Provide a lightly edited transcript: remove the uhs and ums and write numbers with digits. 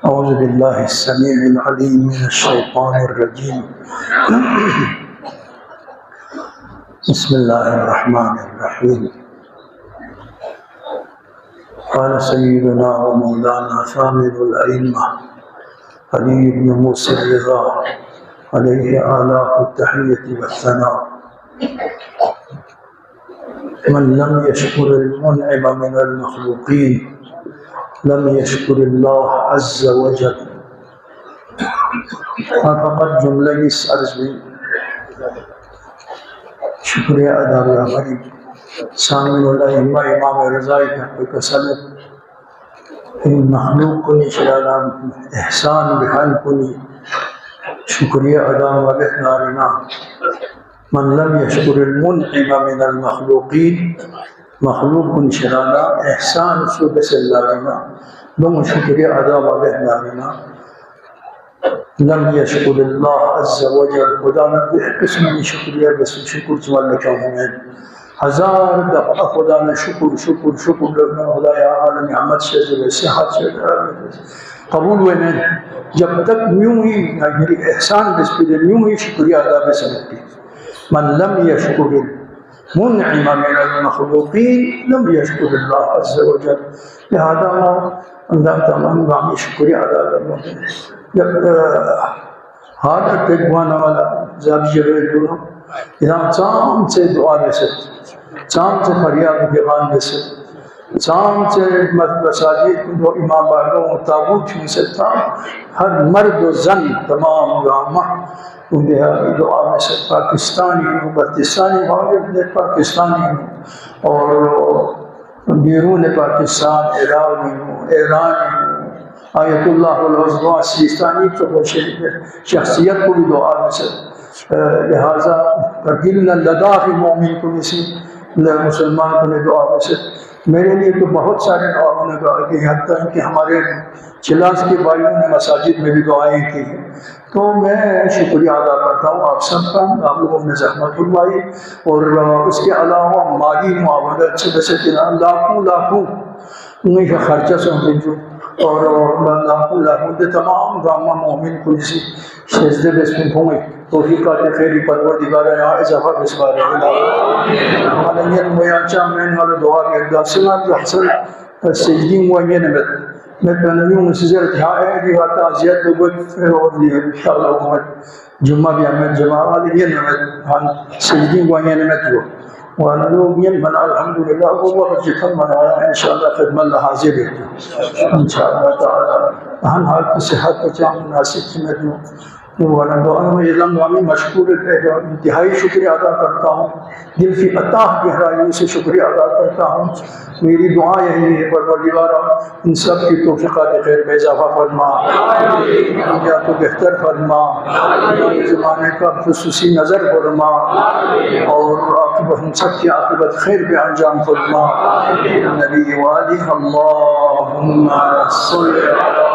औज़ु बिल्लाहि स्समीइल अलीम मिनश शैतानिर रजीम। बिस्मिल्लाहिर रहमानिर रहीम। क़ाल सय्यिदुना व मौलाना सामिउल अइम्मा अली इब्न मूसा रिज़ा अलैहि आलाउत तहिय्यति वस्सना। मन लम यशकुरिल मुनइम मिनल मखलूकीन लम यशकुरिल्लाह अज़्ज़ व जल। फ़क़त जुमले इस अर्ज़ में शुक्रिया अदा करी सामिउल अइम्मा इमाम रज़ाई के कसलत इन मखलूक को निशाना एहसान बिहान कुनी शुक्रिया अदा वाले नारिना मन लम यशकुरिल मुनइम मिनल मखलूकीन मखलूक को निशाना एहसान सुबह से नारिना दो शुक्रिया अदा वाले नारिना लम यशकुरिल्लाह अज़्ज़ व जल। खुदा ने किस्म की शुक्रिया बस शुक्र वाले क्या हूँ हजार दफ़ा खुदा ने शुक्र शुक्र शुक्र लगना खुदा आलम अहमद से सेहत से कबूल हुए ने जब तक यूं ही मेरी एहसान बस पे यूं ही शुक्रिया अदा कर सकती। मन लम यशकुरिल मुनइम मिनल मखलूकीन लम यशकुरिल्लाह अज़्ज़ व जल। लिहाजा अल्लाह तमाम गामी शुक्रिया अदा करना जब हालत देखवाना वाला जब जगह दोनों इधर चाम से दुआ वैसे चाम से फरियाद बेगान वैसे चाम से मसाजिद दो इमाम बारों ताबूत से था हर मर्द व जन तमाम गामा उन्हें दुआ में से पाकिस्तानी बत्तीसानी पाकिस्तानी और बैरून पाकिस्तान ईरान आयतुल्लाह सिस्तानी तो शख्सियत को भी दुआ में से लिहाजा दिल लद्दाख मोमिन को इसी मुसलमान को ने दुआ में से मेरे लिए तो बहुत सारे दुआओं ने दुआ की हद तक कि हमारे चिलास के भाइयों ने मसाजिद में भी दुआएं की हैं। तो मैं शुक्रिया अदा करता हूँ आप सबका, आप लोगों ने ज़हमत उठाई और उसके अलावा माली मुआवनत से वैसे लाखों लाखों उन्हीं का खर्चा समझो और लाखों लाखों के तमाम गामा मोमिन को इसी सजदे बेसमें होंगे तौफीक़ात खैरी परवरदिगार यहाँ इजाफा बिस्वा रहे मुयाचा मैंने वाला दुआ के दासनात हसन सजदी मुआयन में मैं बनूं मुझसे क्या है कि बात आज़ियत लोगों और लिए इंशाअल्लाह जुम्मा भी हमें जमा वाले ये नमत हम सजदी मुआयन में तो वाला लोग ये बना अल्हम्दुलिल्लाह वो बहुत जिक्र मनाया इंशाअल्लाह खिदमत हाजिर है इंशाअल्लाह ताला हम हाल की सेहत को चाम मुनासिब में दूँ वाला मैं मशकूर इंतहाई शुक्रिया अदा करता हूँ दिल की अताह गहराइयों से शुक्रिया अदा करता हूँ। मेरी दुआ यही है परवरदिगारा इन सब की तौफीक़ात खैर में इजाफा फरमा या तो बेहतर फरमा ज़माने का खुसूसी नज़र फरमा और हम सब की आक़िबत खैर पे अंजाम फरमा नबी वाली अल्लाहुम्मा सल्ली अला